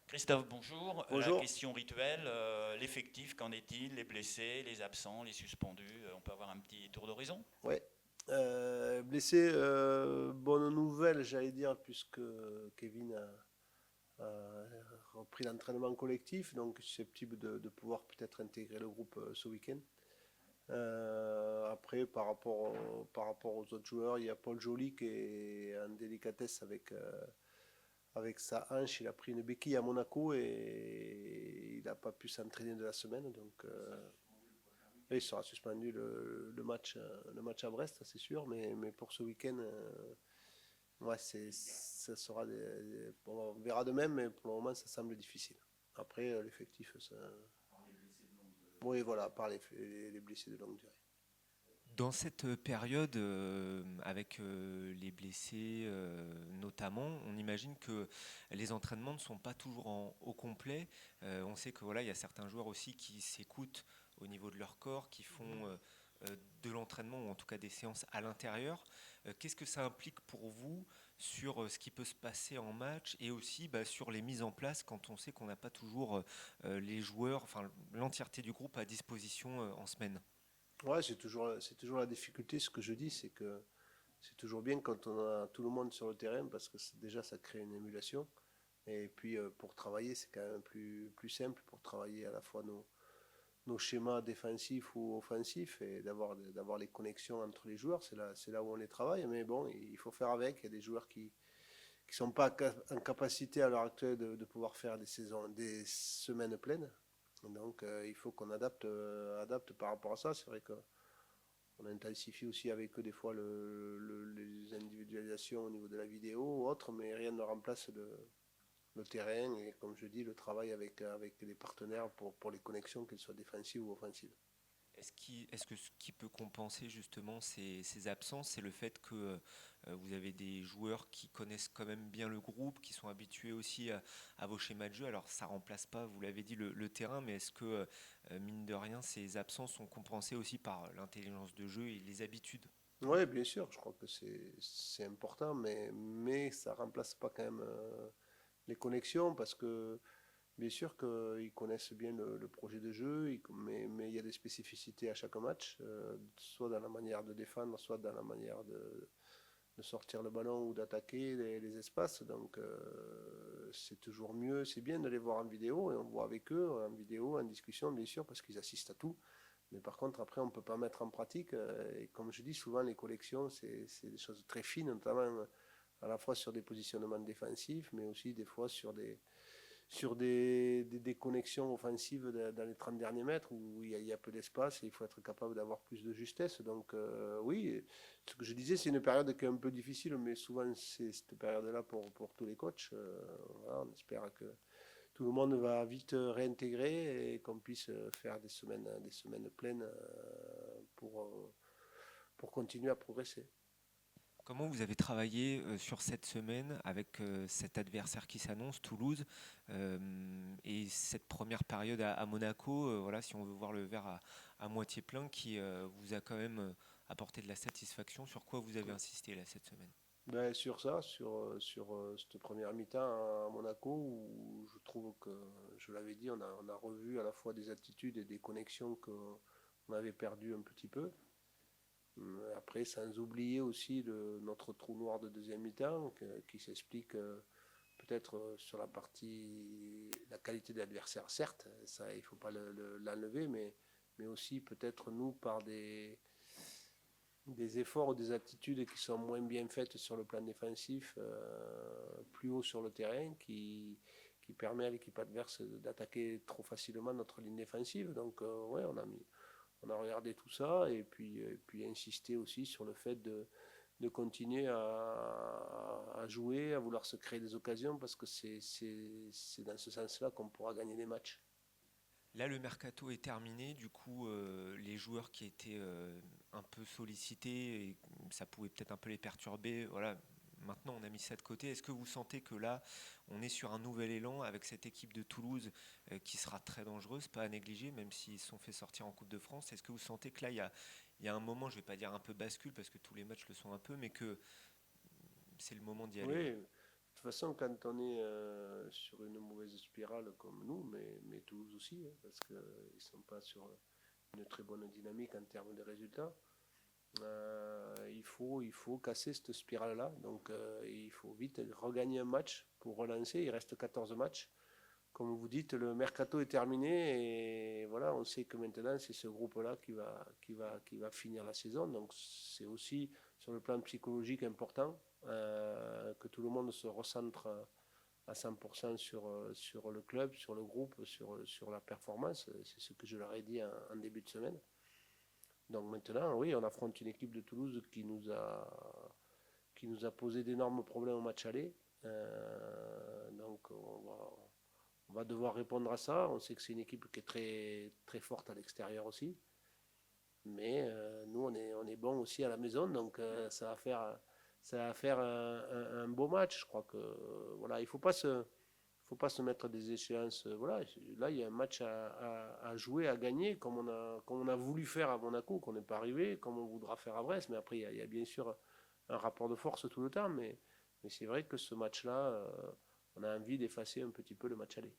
Christophe, bonjour. La Bonjour. question rituelle, l'effectif, qu'en est-il? Les blessés, les absents, les suspendus? On peut avoir un petit tour d'horizon? Ouais. Blessé, bonne nouvelle, j'allais dire, puisque Kevin a repris l'entraînement collectif, donc susceptible de pouvoir peut-être intégrer le groupe ce week-end. Après, par rapport aux autres joueurs, il y a Paul Joly qui est en délicatesse avec sa hanche. Il a pris une béquille à Monaco et il n'a pas pu s'entraîner de la semaine. Donc, il sera suspendu le match à Brest, c'est sûr. Mais pour ce week-end, ouais, ça sera bon, on verra de même, mais pour le moment, ça semble difficile. Après, l'effectif, ça. Oui, voilà, par les blessés de longue durée. Dans cette période, avec les blessés notamment, on imagine que les entraînements ne sont pas toujours au complet. On sait que voilà, il y a certains joueurs aussi qui s'écoutent au niveau de leur corps, qui font de l'entraînement ou en tout cas des séances à l'intérieur. Qu'est-ce que ça implique pour vous sur ce qui peut se passer en match et aussi sur les mises en place quand on sait qu'on n'a pas toujours les joueurs, enfin l'entièreté du groupe à disposition en semaine? Ouais, c'est toujours la difficulté. Ce que je dis, c'est que c'est toujours bien quand on a tout le monde sur le terrain parce que déjà, ça crée une émulation. Et puis, pour travailler, c'est quand même plus simple pour travailler à la fois nos schémas défensifs ou offensifs et d'avoir les connexions entre les joueurs. C'est là où on les travaille. Mais bon, il faut faire avec. Il y a des joueurs qui sont pas en capacité à l'heure actuelle de pouvoir faire des semaines pleines. Donc, il faut qu'on adapte par rapport à ça. C'est vrai qu'on intensifie aussi avec eux des fois les individualisations au niveau de la vidéo ou autre, mais rien ne remplace le terrain et, comme je dis, le travail avec les partenaires pour les connexions, qu'elles soient défensives ou offensives. Est-ce que ce qui peut compenser justement ces absences, c'est le fait que vous avez des joueurs qui connaissent quand même bien le groupe, qui sont habitués aussi à vos schémas de jeu. Alors ça remplace pas, vous l'avez dit, le terrain, mais est-ce que mine de rien, ces absences sont compensées aussi par l'intelligence de jeu et les habitudes? Oui, bien sûr, je crois que c'est important, mais ça remplace pas quand même les connexions parce que bien sûr qu'ils connaissent bien le projet de jeu, mais il y a des spécificités à chaque match, soit dans la manière de défendre, soit dans la manière de sortir le ballon ou d'attaquer les espaces. Donc, c'est toujours mieux, c'est bien de les voir en vidéo et on voit avec eux en vidéo, en discussion, bien sûr, parce qu'ils assistent à tout. Mais par contre, après, on ne peut pas mettre en pratique. Et comme je dis, souvent, les collections, c'est des choses très fines, notamment à la fois sur des positionnements défensifs, mais aussi des fois sur des connexions offensives dans les 30 derniers mètres où il y a peu d'espace et il faut être capable d'avoir plus de justesse. Donc, oui, ce que je disais, c'est une période qui est un peu difficile, mais souvent c'est cette période-là pour tous les coachs. Voilà, on espère que tout le monde va vite réintégrer et qu'on puisse faire des semaines pleines pour continuer à progresser. Comment vous avez travaillé sur cette semaine avec cet adversaire qui s'annonce, Toulouse, et cette première période à Monaco, voilà, si on veut voir le verre à moitié plein, qui vous a quand même apporté de la satisfaction? Sur quoi vous avez insisté là cette semaine? Ben, sur ça, sur cette première mi-temps à Monaco, où je trouve que, je l'avais dit, on a revu à la fois des attitudes et des connexions qu'on avait perdues un petit peu. Après, sans oublier aussi notre trou noir de deuxième mi-temps, qui s'explique peut-être sur la qualité de l'adversaire, certes, ça il ne faut pas l'enlever, mais aussi peut-être nous par des efforts ou des attitudes qui sont moins bien faites sur le plan défensif, plus haut sur le terrain, qui permet à l'équipe adverse d'attaquer trop facilement notre ligne défensive. Donc, ouais, on a regardé tout ça et puis insisté aussi sur le fait de continuer à jouer, à vouloir se créer des occasions parce que c'est dans ce sens-là qu'on pourra gagner des matchs. Là, le mercato est terminé. Du coup, les joueurs qui étaient un peu sollicités et ça pouvait peut-être un peu les perturber. Voilà. Maintenant, on a mis ça de côté. Est-ce que vous sentez que là, on est sur un nouvel élan avec cette équipe de Toulouse qui sera très dangereuse, pas à négliger, même s'ils se sont fait sortir en Coupe de France? Est-ce que vous sentez que là, il y a un moment, je ne vais pas dire un peu bascule, parce que tous les matchs le sont un peu, mais que c'est le moment d'y aller Oui, là? de toute toute façon, quand on est sur une mauvaise spirale comme nous, mais Toulouse aussi, hein, parce qu'ils ne sont pas sur une très bonne dynamique en termes de résultats, il faut casser cette spirale-là. Donc il faut vite regagner un match pour relancer. Il reste 14 matchs. Comme vous dites, le mercato est terminé et voilà, on sait que maintenant c'est ce groupe-là qui va finir la saison. Donc c'est aussi sur le plan psychologique important que tout le monde se recentre à 100% sur le club, sur le groupe, sur la performance. C'est ce que je leur ai dit en début de semaine. Donc maintenant, oui, on affronte une équipe de Toulouse qui nous a posé d'énormes problèmes au match aller. Donc on va devoir répondre à ça. On sait que c'est une équipe qui est très, très forte à l'extérieur aussi. Mais nous, on est bon aussi à la maison. Donc ça va faire un beau match. Je crois que voilà, il ne faut pas se mettre des échéances. Voilà, là, il y a un match à jouer, à gagner, comme on a voulu faire à Monaco, qu'on n'est pas arrivé, comme on voudra faire à Brest. Mais après, il y a bien sûr un rapport de force tout le temps. Mais c'est vrai que ce match-là, on a envie d'effacer un petit peu le match aller.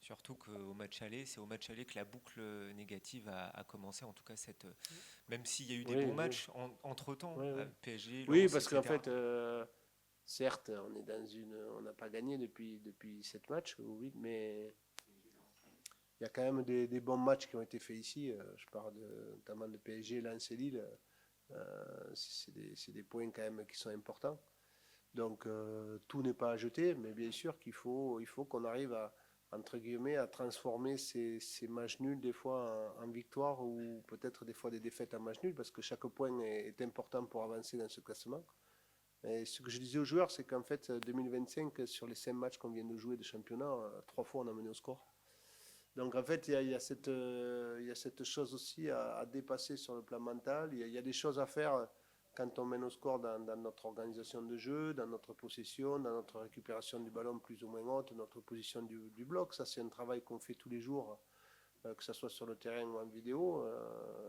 Surtout qu'au match aller, c'est au match aller que la boucle négative a commencé. En tout cas, même s'il y a eu des bons matchs entre-temps, PSG, Lens, oui, parce etc. qu'en fait, certes, on n'a pas gagné depuis 7 matchs, oui, mais il y a quand même des bons matchs qui ont été faits ici. Je parle notamment de PSG, Lens et Lille. C'est des points quand même qui sont importants. Donc tout n'est pas à jeter, mais bien sûr il faut qu'on arrive entre guillemets, à transformer ces matchs nuls des fois en victoires ou peut-être des fois des défaites en matchs nuls parce que chaque point est important pour avancer dans ce classement. Et ce que je disais aux joueurs, c'est qu'en fait 2025, sur les 5 matchs qu'on vient de jouer de championnat, 3 fois on a mené au score. Donc en fait, il y a cette chose aussi à dépasser sur le plan mental. Il y a des choses à faire quand on mène au score dans notre organisation de jeu, dans notre possession, dans notre récupération du ballon plus ou moins haute, notre position du bloc. Ça, c'est un travail qu'on fait tous les jours, que ce soit sur le terrain ou en vidéo,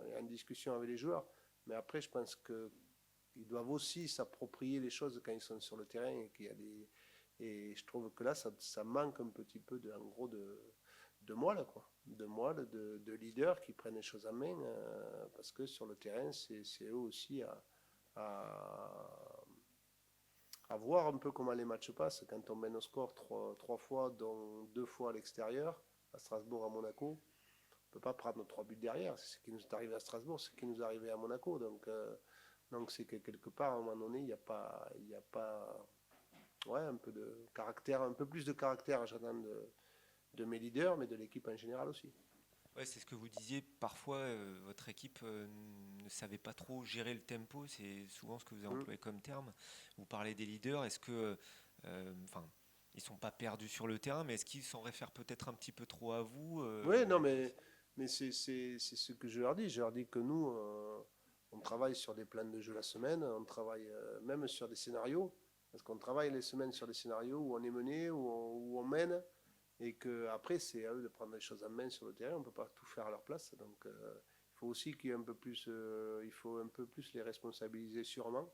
et en discussion avec les joueurs. Mais après, je pense qu'ils doivent aussi s'approprier les choses quand ils sont sur le terrain et je trouve que là, ça manque un petit peu en gros de moelle, quoi. De moelle, de leaders qui prennent les choses en main, parce que sur le terrain, c'est eux aussi à voir un peu comment les matchs passent. Quand on mène au score 3 fois, dont 2 fois à l'extérieur, à Strasbourg, à Monaco, on ne peut pas prendre 3 buts derrière. C'est ce qui nous est arrivé à Strasbourg, c'est ce qui nous est arrivé à Monaco. Donc c'est que quelque part, à un moment donné, il n'y a pas un peu de caractère, un peu plus de caractère, j'attends de mes leaders, mais de l'équipe en général aussi. Ouais, c'est ce que vous disiez. Parfois, votre équipe ne savait pas trop gérer le tempo. C'est souvent ce que vous avez employé comme terme. Vous parlez des leaders. Est-ce que, ils sont pas perdus sur le terrain, mais est-ce qu'ils s'en réfèrent peut-être un petit peu trop à vous Oui, non, mais c'est ce que je leur dis. Je leur dis que nous, on travaille sur des plans de jeu la semaine. On travaille même sur des scénarios. Parce qu'on travaille les semaines sur des scénarios où on est mené, où on mène. Et qu'après, c'est à eux de prendre les choses en main sur le terrain. On ne peut pas tout faire à leur place. Donc, il faut aussi qu'il y ait un peu plus, il faut un peu plus les responsabiliser sûrement.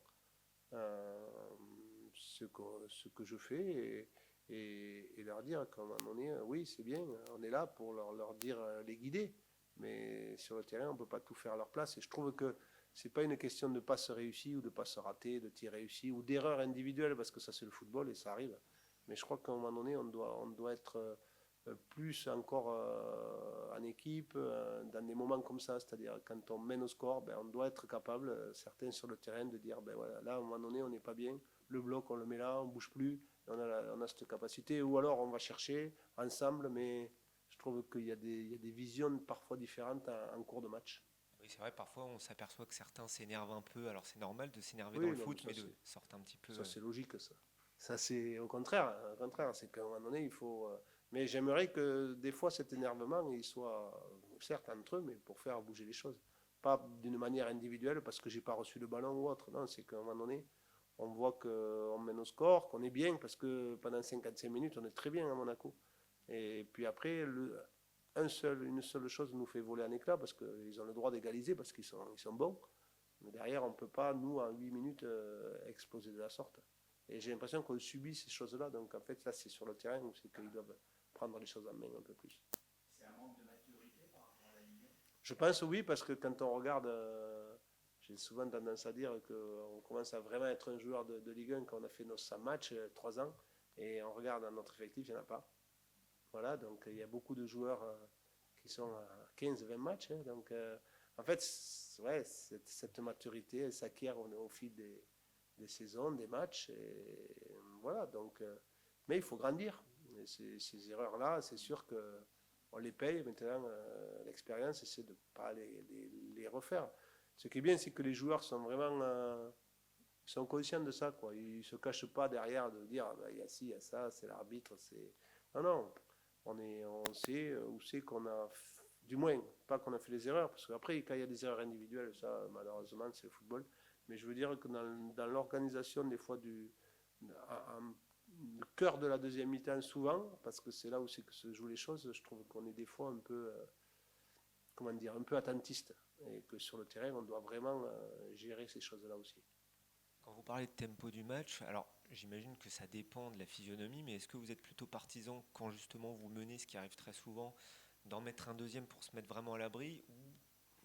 Ce que je fais et leur dire qu'à un moment donné, oui, c'est bien, on est là pour leur dire, les guider. Mais sur le terrain, on ne peut pas tout faire à leur place. Et je trouve que ce n'est pas une question de passe réussie ou de passe ratée, de tir réussi ou d'erreur individuelle, parce que ça, c'est le football et ça arrive. Mais je crois qu'à un moment donné, on doit être plus encore en équipe, dans des moments comme ça, c'est-à-dire quand on mène au score, on doit être capable, certains sur le terrain, de dire, voilà, là, à un moment donné, on n'est pas bien, le bloc, on le met là, on ne bouge plus, on a cette capacité, ou alors on va chercher ensemble, mais je trouve qu'il y a des visions parfois différentes en cours de match. Oui, c'est vrai, parfois on s'aperçoit que certains s'énervent un peu. Alors c'est normal de s'énerver Oui, dans le non, foot, mais ça, de sortir un petit peu. ça c'est logique, ça. Ça, c'est au contraire, c'est qu'à un moment donné, il faut. Mais j'aimerais que des fois, cet énervement, il soit, certes, entre eux, mais pour faire bouger les choses. Pas d'une manière individuelle, parce que j'ai pas reçu le ballon ou autre. Non, c'est qu'à un moment donné, on voit qu'on mène au score, qu'on est bien, parce que pendant 55 minutes, on est très bien à Monaco. Et puis après, une seule chose nous fait voler en éclat, parce qu'ils ont le droit d'égaliser, parce qu'ils sont bons. Mais derrière, on ne peut pas, nous, en 8 minutes, exploser de la sorte. Et j'ai l'impression qu'on subit ces choses-là. Donc en fait, là, c'est sur le terrain où c'est qu'ils doivent prendre les choses en main un peu plus. C'est un manque de maturité par rapport à la Ligue 1. Je pense oui, parce que quand on regarde, j'ai souvent tendance à dire qu'on commence à vraiment être un joueur de Ligue 1 quand on a fait nos 100 matchs, 3 ans, et on regarde dans notre effectif, il n'y en a pas. Voilà, donc il y a beaucoup de joueurs qui sont à 15-20 matchs. Hein, donc en fait, ouais, cette maturité, elle s'acquiert au fil des saisons, des matchs. Et voilà, donc, mais il faut grandir. Et ces erreurs-là, c'est sûr qu'on les paye. Maintenant, l'expérience, c'est de ne pas les refaire. Ce qui est bien, c'est que les joueurs sont vraiment ils sont conscients de ça. Quoi. Ils ne se cachent pas derrière de dire il y a ci, il y a ça, c'est l'arbitre. Non, non. On sait où c'est qu'on a, du moins, pas qu'on a fait des erreurs, parce qu'après, quand il y a des erreurs individuelles, ça, malheureusement, c'est le football. Mais je veux dire que dans l'organisation, des fois, le cœur de la deuxième mi-temps, souvent, parce que c'est là où c'est que se jouent les choses, je trouve qu'on est des fois un peu, comment dire, un peu attentiste. Et que sur le terrain, on doit vraiment gérer ces choses-là aussi. Quand vous parlez de tempo du match, alors j'imagine que ça dépend de la physionomie, mais est-ce que vous êtes plutôt partisan quand justement vous menez, ce qui arrive très souvent, d'en mettre un deuxième pour se mettre vraiment à l'abri,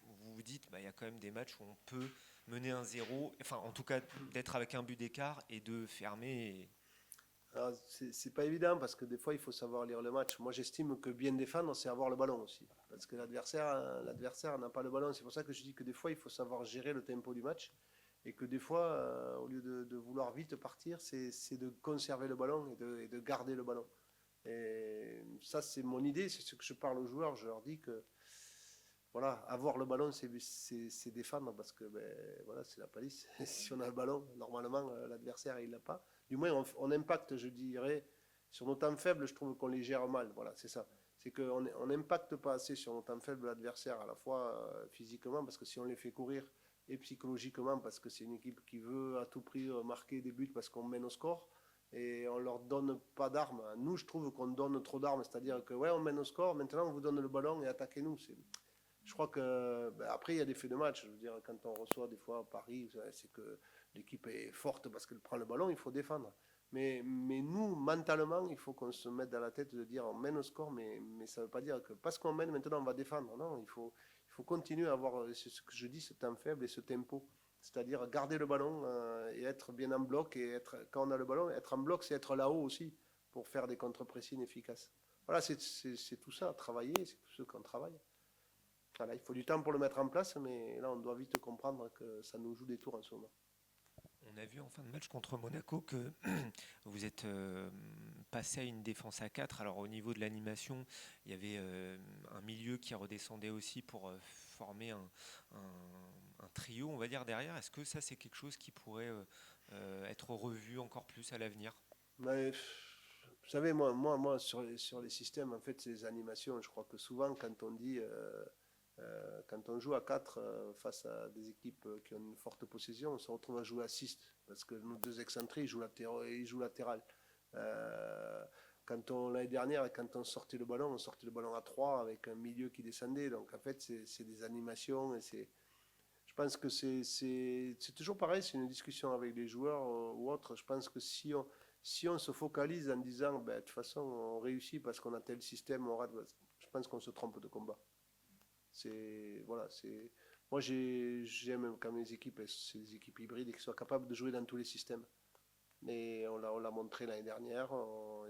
ou vous vous dites il y a quand même des matchs où on peut mener un 0, enfin en tout cas d'être avec un but d'écart et de fermer. Alors, c'est pas évident parce que des fois il faut savoir lire le match. Moi j'estime que bien défendre c'est avoir le ballon aussi. Parce que l'adversaire n'a pas le ballon. C'est pour ça que je dis que des fois il faut savoir gérer le tempo du match. Et que des fois, au lieu de vouloir vite partir, c'est de conserver le ballon et de garder le ballon. Et ça c'est mon idée, c'est ce que je parle aux joueurs. Je leur dis que voilà, avoir le ballon c'est défendre parce que voilà, c'est la palisse. Si on a le ballon, normalement l'adversaire il l'a pas. Du moins on impacte, je dirais, sur nos temps faibles, je trouve qu'on les gère mal. Voilà, c'est ça. C'est qu'on n'impacte pas assez sur nos temps faibles l'adversaire, à la fois physiquement, parce que si on les fait courir, et psychologiquement, parce que c'est une équipe qui veut à tout prix marquer des buts parce qu'on mène au score, et on leur donne pas d'armes. Nous, je trouve qu'on donne trop d'armes, c'est-à-dire que ouais, on mène au score, maintenant on vous donne le ballon et attaquez-nous. Je crois que après il y a des faits de match. Je veux dire, quand on reçoit des fois à Paris, c'est que l'équipe est forte parce qu'elle prend le ballon, il faut défendre. Mais nous, mentalement, il faut qu'on se mette dans la tête de dire on mène au score, mais ça ne veut pas dire que parce qu'on mène maintenant on va défendre. Non, il faut continuer à avoir ce que je dis, ce temps faible et ce tempo. C'est-à-dire garder le ballon et être bien en bloc. Et quand on a le ballon, être en bloc, c'est être là-haut aussi pour faire des contre-pressings efficaces. Voilà, c'est tout ça, travailler, c'est tout ce qu'on travaille. Voilà, il faut du temps pour le mettre en place, mais là, on doit vite comprendre que ça nous joue des tours en ce moment. On a vu en fin de match contre Monaco que vous êtes passé à une défense à 4. Alors au niveau de l'animation, il y avait un milieu qui redescendait aussi pour former un trio, on va dire, derrière. Est-ce que ça, c'est quelque chose qui pourrait être revu encore plus à l'avenir? Mais, vous savez, moi sur les systèmes, en fait, c'est les animations. Je crois que souvent, quand on dit, quand on joue à 4 face à des équipes qui ont une forte possession, on se retrouve à jouer à 6 parce que nos deux excentrés, ils jouent latéral. L'année dernière, quand on sortait le ballon à 3 avec un milieu qui descendait. Donc en fait, c'est des animations et je pense que c'est toujours pareil, c'est une discussion avec les joueurs ou autres. Je pense que si on se focalise en disant de toute façon on réussit parce qu'on a tel système, on rate, je pense qu'on se trompe de combat. Moi j'aime quand mes équipes, c'est des équipes hybrides et qui soient capables de jouer dans tous les systèmes. Et on l'a montré l'année dernière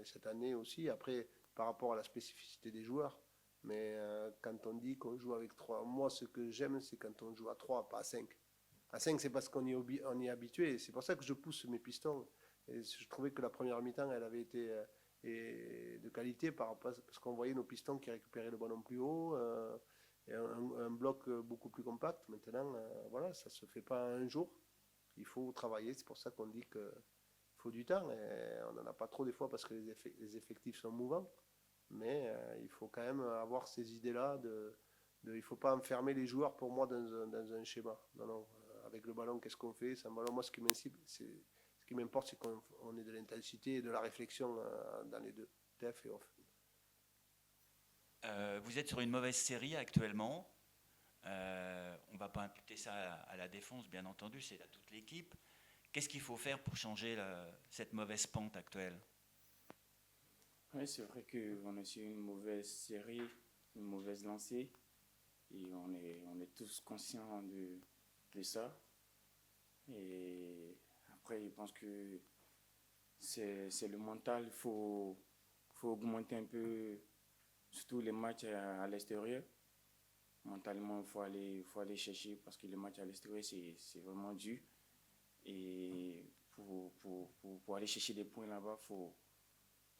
et cette année aussi. Après, par rapport à la spécificité des joueurs. Mais quand on dit qu'on joue avec 3, moi ce que j'aime c'est quand on joue à 3, pas à 5. À 5 c'est parce qu'on y est habitué. C'est pour ça que je pousse mes pistons. Et je trouvais que la première mi-temps elle avait été de qualité parce qu'on voyait nos pistons qui récupéraient le ballon plus haut. Et un bloc beaucoup plus compact. Maintenant, voilà, ça ne se fait pas un jour. Il faut travailler. C'est pour ça qu'on dit qu'il faut du temps. Et on n'en a pas trop des fois parce que les effectifs sont mouvants. Mais il faut quand même avoir ces idées-là. Il ne faut pas enfermer les joueurs pour moi dans un schéma. Non, non. Avec le ballon, qu'est-ce qu'on fait sans ballon, moi, ce qui m'importe, c'est qu'on ait de l'intensité et de la réflexion dans les deux, def et off. Vous êtes sur une mauvaise série actuellement. On ne va pas imputer ça à la défense, bien entendu, c'est à toute l'équipe. Qu'est-ce qu'il faut faire pour changer cette mauvaise pente actuelle? Oui, c'est vrai qu'on est sur une mauvaise série, une mauvaise lancée, et on est tous conscients de ça. Et après, je pense que c'est le mental, faut augmenter un peu, surtout les matchs à l'extérieur. Mentalement, faut aller chercher parce que les matchs à l'extérieur, c'est vraiment dur. Et pour aller chercher des points là-bas, faut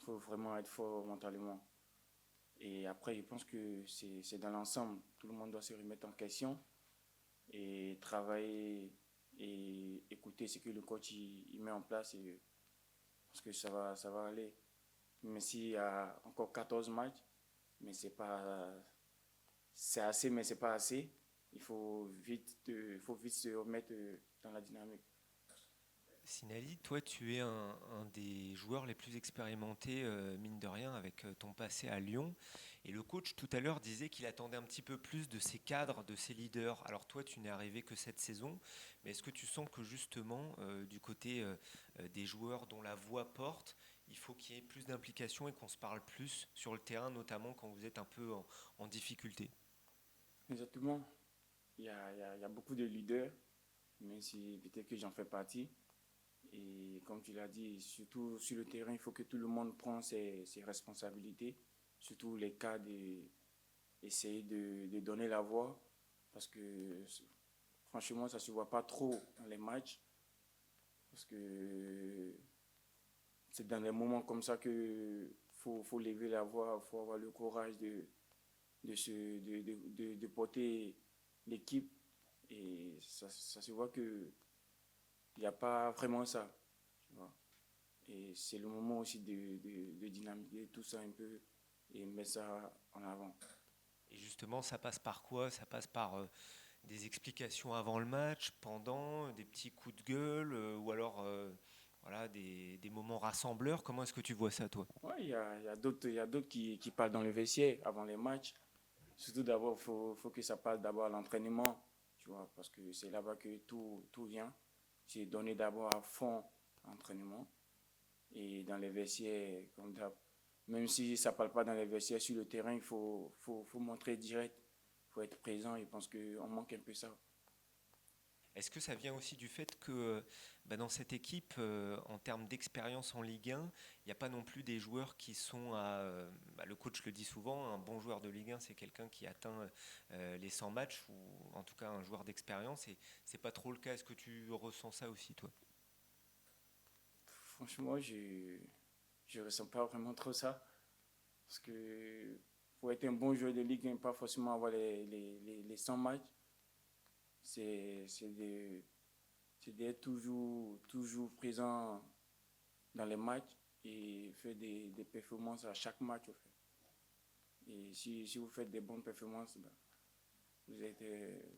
vraiment être fort mentalement. Et après, je pense que c'est dans l'ensemble. Tout le monde doit se remettre en question et travailler et écouter ce que le coach il met en place. Et, parce que ça va aller. Même s'il y a encore 14 matchs, mais c'est assez, mais c'est pas assez. Il faut vite se remettre dans la dynamique. Sinali, toi, tu es un des joueurs les plus expérimentés, mine de rien, avec ton passé à Lyon. Et le coach, tout à l'heure, disait qu'il attendait un petit peu plus de ses cadres, de ses leaders. Alors toi, tu n'es arrivé que cette saison, mais est-ce que tu sens que justement, du côté des joueurs dont la voix porte, il faut qu'il y ait plus d'implication et qu'on se parle plus sur le terrain, notamment quand vous êtes un peu en difficulté? Exactement. Il y a beaucoup de leaders, même si peut-être que j'en fais partie. Et comme tu l'as dit, surtout sur le terrain, il faut que tout le monde prenne ses responsabilités, surtout les cas d'essayer de donner la voix, parce que franchement, ça ne se voit pas trop dans les matchs, parce que c'est dans des moments comme ça que faut lever la voix, il faut avoir le courage de porter l'équipe, et ça se voit que il n'y a pas vraiment ça, tu vois. Et c'est le moment aussi de dynamiser tout ça un peu et mettre ça en avant. Et justement, ça passe par quoi? Ça passe par des explications avant le match, pendant, des petits coups de gueule, ou alors voilà, des moments rassembleurs. Comment est-ce que tu vois ça, toi? Ouais, il y a d'autres qui parlent dans le vestiaire avant les matchs. Surtout d'abord, faut que ça passe d'abord à l'entraînement, tu vois, parce que c'est là-bas que tout vient. C'est donner d'abord à fond l'entraînement. Et dans les vestiaires, comme d'hab, même si ça ne parle pas dans les vestiaires, sur le terrain, faut montrer direct, il faut être présent. Et je pense qu'on manque un peu ça. Est-ce que ça vient aussi du fait que dans cette équipe, en termes d'expérience en Ligue 1, il n'y a pas non plus des joueurs qui sont à... le coach le dit souvent, un bon joueur de Ligue 1, c'est quelqu'un qui atteint les 100 matchs, ou en tout cas un joueur d'expérience, et c'est pas trop le cas. Est-ce que tu ressens ça aussi, toi? Franchement, je ressens pas vraiment trop ça. Parce que pour être un bon joueur de Ligue 1, pas forcément avoir les 100 matchs, c'est d'être toujours présent dans les matchs et faire des performances à chaque match. En fait. Et si vous faites des bonnes performances, ben,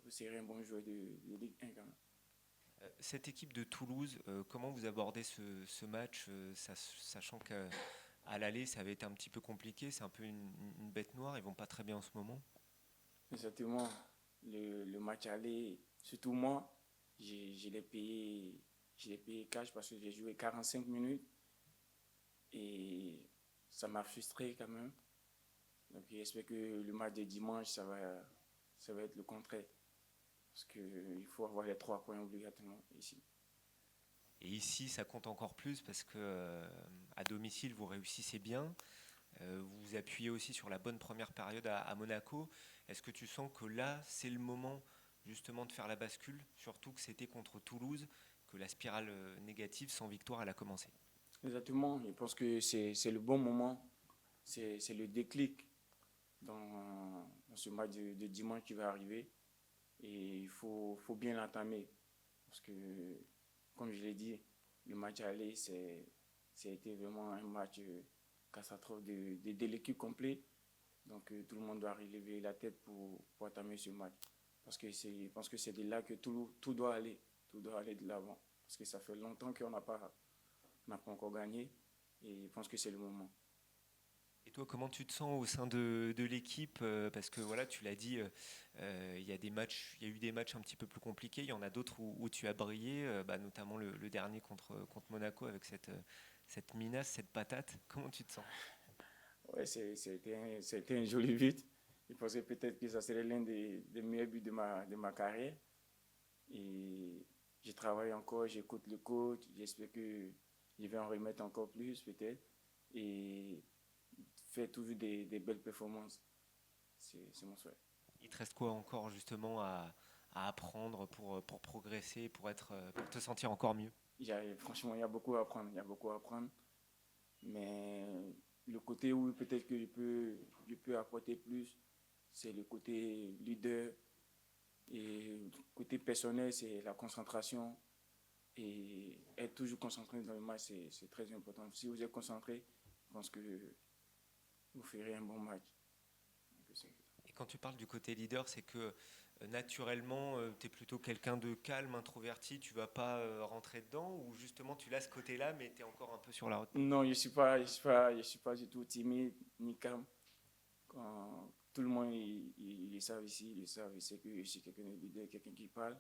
vous serez un bon joueur de Ligue 1 quand même. Cette équipe de Toulouse, comment vous abordez ce match, sachant qu'à l'aller, ça avait été un petit peu compliqué, c'est un peu une bête noire, ils vont pas très bien en ce moment? Exactement. Le match aller, surtout moi, je l'ai payé cash parce que j'ai joué 45 minutes et ça m'a frustré quand même. Donc j'espère que le match de dimanche, ça va être le contraire. Parce qu'il faut avoir les 3 points obligatoirement ici. Et ici, ça compte encore plus parce que à domicile, vous réussissez bien. Vous vous appuyez aussi sur la bonne première période à Monaco. Est-ce que tu sens que là, c'est le moment justement de faire la bascule, surtout que c'était contre Toulouse, que la spirale négative sans victoire, elle a commencé? Exactement. Je pense que c'est le bon moment. C'est le déclic dans ce match de dimanche qui va arriver. Et il faut bien l'entamer. Parce que, comme je l'ai dit, le match aller, été vraiment un match catastrophe de l'équipe complète. Donc tout le monde doit relever la tête pour entamer ce match. Je pense que c'est de là que tout doit aller. Tout doit aller de l'avant. Parce que ça fait longtemps qu'on n'a pas encore gagné. Et je pense que c'est le moment. Et Toi, comment tu te sens au sein de l'équipe? Parce que voilà, tu l'as dit, il y a des matchs, il y a eu des matchs un petit peu plus compliqués. Il y en a d'autres où tu as brillé, notamment le dernier contre Monaco avec cette minace, cette patate. Comment tu te sens? Ouais, c'était un joli but. Je pensais peut-être que ça serait l'un des meilleurs buts de ma carrière. Et je travaille encore, j'écoute le coach, j'espère que je vais en remettre encore plus peut-être. Et faire toujours des belles performances. C'est mon souhait. Il te reste quoi encore justement à apprendre pour progresser, pour te sentir encore mieux? Franchement, il y a beaucoup à apprendre. Il y a beaucoup à apprendre. Mais le côté où peut-être que je peux apporter plus, c'est le côté leader. Et le côté personnel, c'est la concentration. Et être toujours concentré dans le match, c'est très important. Si vous êtes concentré, je pense que vous ferez un bon match. Et quand tu parles du côté leader, c'est que naturellement, tu es plutôt quelqu'un de calme, introverti, tu vas pas rentrer dedans, ou justement tu l'as ce côté-là, mais tu es encore un peu sur la retenue? Non, je suis pas du tout timide ni calme. Quand tout le monde ils le savent ici, ils savent, ils savent que je suis quelqu'un de leader, quelqu'un qui parle,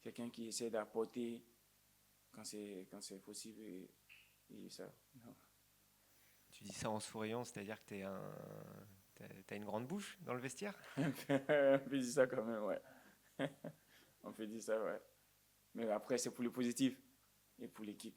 quelqu'un qui essaie d'apporter quand c'est possible et ça. Non. Tu dis ça en souriant, c'est-à-dire que t'as une grande bouche dans le vestiaire? On peut dire ça quand même, ouais. On peut dire ça, ouais. Mais après, c'est pour le positif et pour l'équipe.